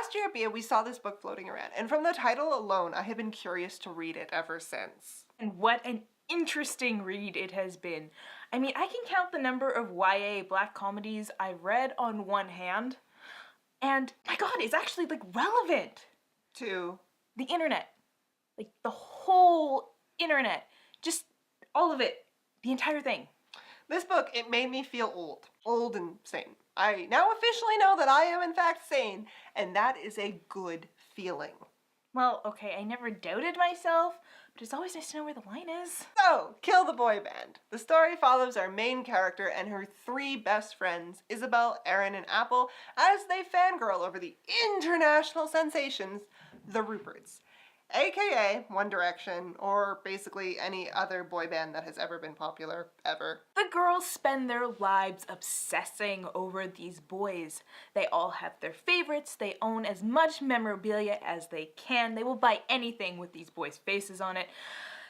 Last year at BIA, we saw this book floating around, and from the title alone, I have been curious to read it ever since. And what an interesting read it has been. I mean, I can count the number of YA black comedies I've read on one hand, and my god, it's actually, like, relevant To the internet. Like, the whole internet. Just all of it. The entire thing. this book, it made me feel old. Old and sane. I now officially know that I am in fact sane, and that is a good feeling. Well, okay, I never doubted myself, but it's always nice to know where the line is. So, Kill the Boy Band. The story follows our main character and her three best friends, Isabel, Erin, and Apple, as they fangirl over the international sensations, the Ruperts. AKA One Direction, or basically any other boy band that has ever been popular, ever. The girls spend their lives obsessing over these boys. They all have their favorites, they own as much memorabilia as they can, they will buy anything with these boys' faces on it.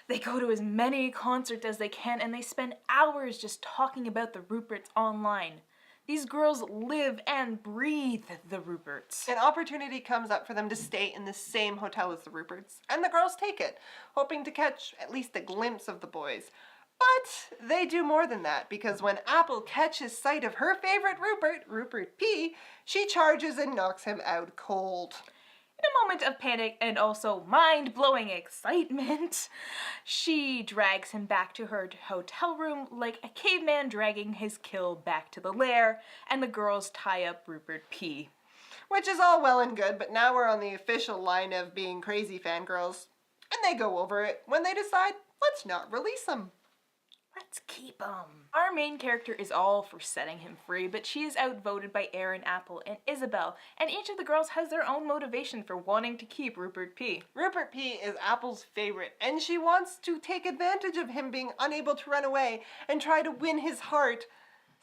They go to as many concerts as they can, and they spend hours just talking about the Ruperts online. These girls live and breathe the Ruperts. An opportunity comes up for them to stay in the same hotel as the Ruperts, and the girls take it, hoping to catch at least a glimpse of the boys. But they do more than that, because when Apple catches sight of her favorite Rupert, Rupert P, she charges and knocks him out cold. In a moment of panic and also mind-blowing excitement, she drags him back to her hotel room like a caveman dragging his kill back to the lair, and the girls tie up Rupert P. Which is all well and good, but now we're on the official line of being crazy fangirls, and they go over it when they decide, let's not release him. Let's keep him. Our main character is all for setting him free, but she is outvoted by Erin, Apple, and Isabel, and each of the girls has their own motivation for wanting to keep Rupert P. Rupert P is Apple's favorite, and she wants to take advantage of him being unable to run away and try to win his heart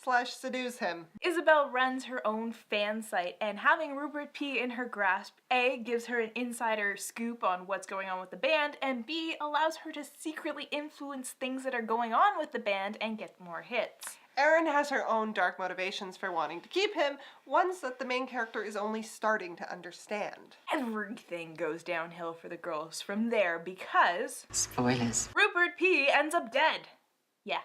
/ seduce him. Isabel runs her own fan site, and having Rupert P in her grasp, A, gives her an insider scoop on what's going on with the band, and B, allows her to secretly influence things that are going on with the band and get more hits. Erin has her own dark motivations for wanting to keep him, ones that the main character is only starting to understand. Everything goes downhill for the girls from there because... Spoilers. Rupert P ends up dead. Yeah.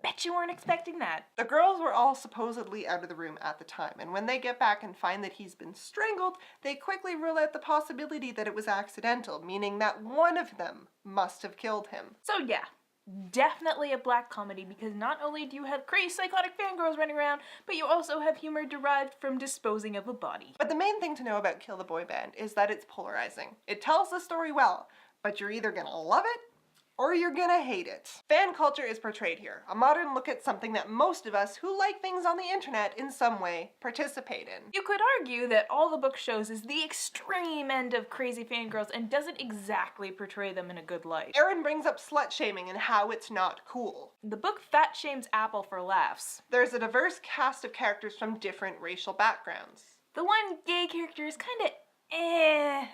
Bet you weren't expecting that. The girls were all supposedly out of the room at the time, and when they get back and find that he's been strangled, they quickly rule out the possibility that it was accidental, meaning that one of them must have killed him. So yeah, definitely a black comedy, because not only do you have crazy psychotic fangirls running around, but you also have humor derived from disposing of a body. But the main thing to know about Kill the Boy Band is that it's polarizing. It tells the story well, but you're either gonna love it or you're gonna hate it. Fan culture is portrayed here, a modern look at something that most of us who like things on the internet in some way participate in. You could argue that all the book shows is the extreme end of crazy fangirls and doesn't exactly portray them in a good light. Erin brings up slut-shaming and how it's not cool. The book fat shames Apple for laughs. There's a diverse cast of characters from different racial backgrounds. The one gay character is kinda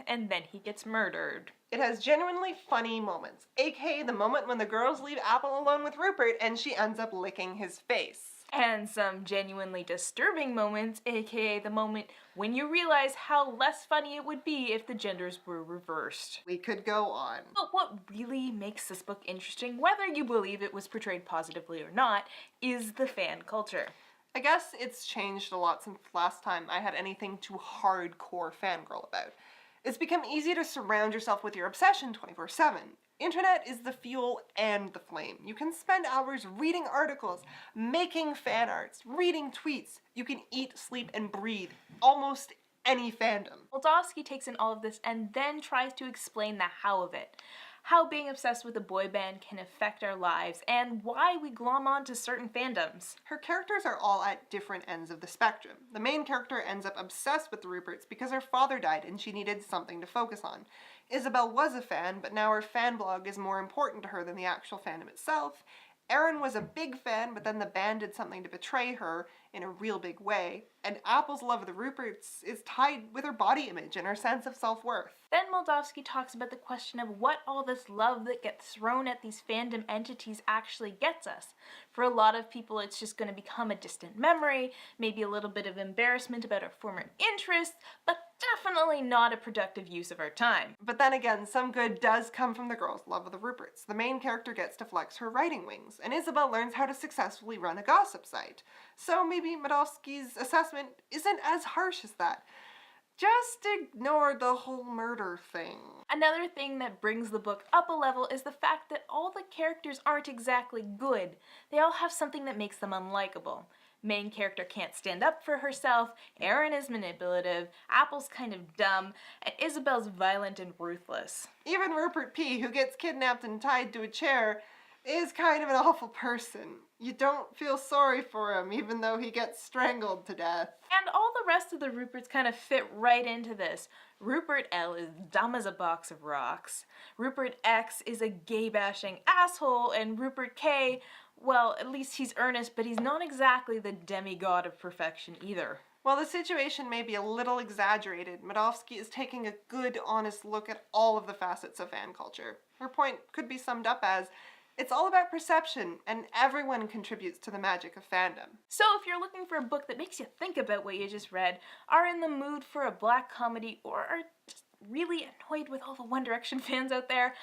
and then he gets murdered. It has genuinely funny moments, aka the moment when the girls leave Apple alone with Rupert and she ends up licking his face. And some genuinely disturbing moments, aka the moment when you realize how less funny it would be if the genders were reversed. We could go on. But what really makes this book interesting, whether you believe it was portrayed positively or not, is the fan culture. I guess it's changed a lot since last time I had anything to hardcore fangirl about. It's become easy to surround yourself with your obsession 24/7. Internet is the fuel and the flame. You can spend hours reading articles, making fan arts, reading tweets. You can eat, sleep, and breathe almost any fandom. Moldavsky takes in all of this and then tries to explain the how of it. How being obsessed with a boy band can affect our lives, and why we glom on to certain fandoms. Her characters are all at different ends of the spectrum. The main character ends up obsessed with the Ruperts because her father died and she needed something to focus on. Isabel was a fan, but now her fan blog is more important to her than the actual fandom itself. Erin was a big fan, but then the band did something to betray her in a real big way. And Apple's love of the Ruperts is tied with her body image and her sense of self-worth. Then Moldavsky talks about the question of what all this love that gets thrown at these fandom entities actually gets us. For a lot of people, it's just going to become a distant memory, maybe a little bit of embarrassment about our former interests, but definitely not a productive use of our time. But then again, some good does come from the girl's love of the Ruperts. The main character gets to flex her writing wings, and Isabel learns how to successfully run a gossip site. So maybe Moldavsky's assessment isn't as harsh as that. Just ignore the whole murder thing. Another thing that brings the book up a level is the fact that all the characters aren't exactly good. They all have something that makes them unlikable. Main character can't stand up for herself, Aaron is manipulative, Apple's kind of dumb, and Isabel's violent and ruthless. Even Rupert P., who gets kidnapped and tied to a chair, is kind of an awful person. You don't feel sorry for him, even though he gets strangled to death. And all the rest of the Ruperts kind of fit right into this. Rupert L is dumb as a box of rocks. Rupert X is a gay-bashing asshole, and Rupert K, well, at least he's earnest, but he's not exactly the demigod of perfection either. While the situation may be a little exaggerated, Moldavsky is taking a good, honest look at all of the facets of fan culture. Her point could be summed up as, it's all about perception, and everyone contributes to the magic of fandom. So if you're looking for a book that makes you think about what you just read, are in the mood for a black comedy, or are just really annoyed with all the One Direction fans out there,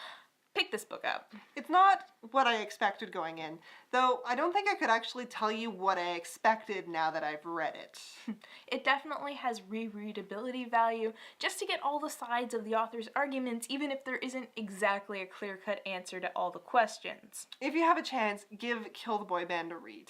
pick this book up. It's not what I expected going in, though I don't think I could actually tell you what I expected now that I've read it. It definitely has rereadability value, just to get all the sides of the author's arguments, even if there isn't exactly a clear-cut answer to all the questions. If you have a chance, give Kill the Boyband a read.